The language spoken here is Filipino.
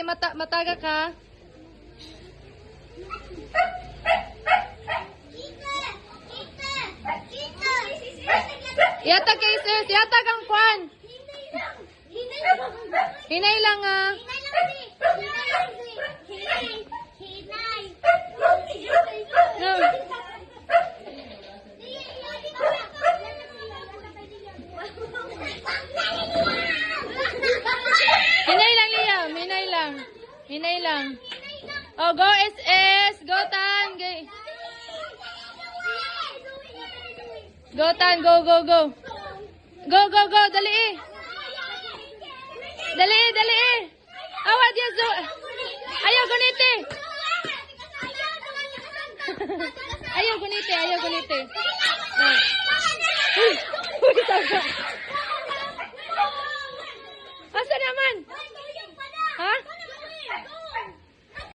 ate, mataga ka. Yatag kay sis, yatag ang kwan. Hinay lang ah. No. Hinay lang Liam, hinay lang. Hinay lang. Oh, go SS, go Tan. Go Tan, go, go, go. Go, go, go, dali eh. Dali eh, dali eh. Awad ya zo. Ayaw gunite. Ayaw gunite, ayaw gunite. Uy, taga. Asa naman?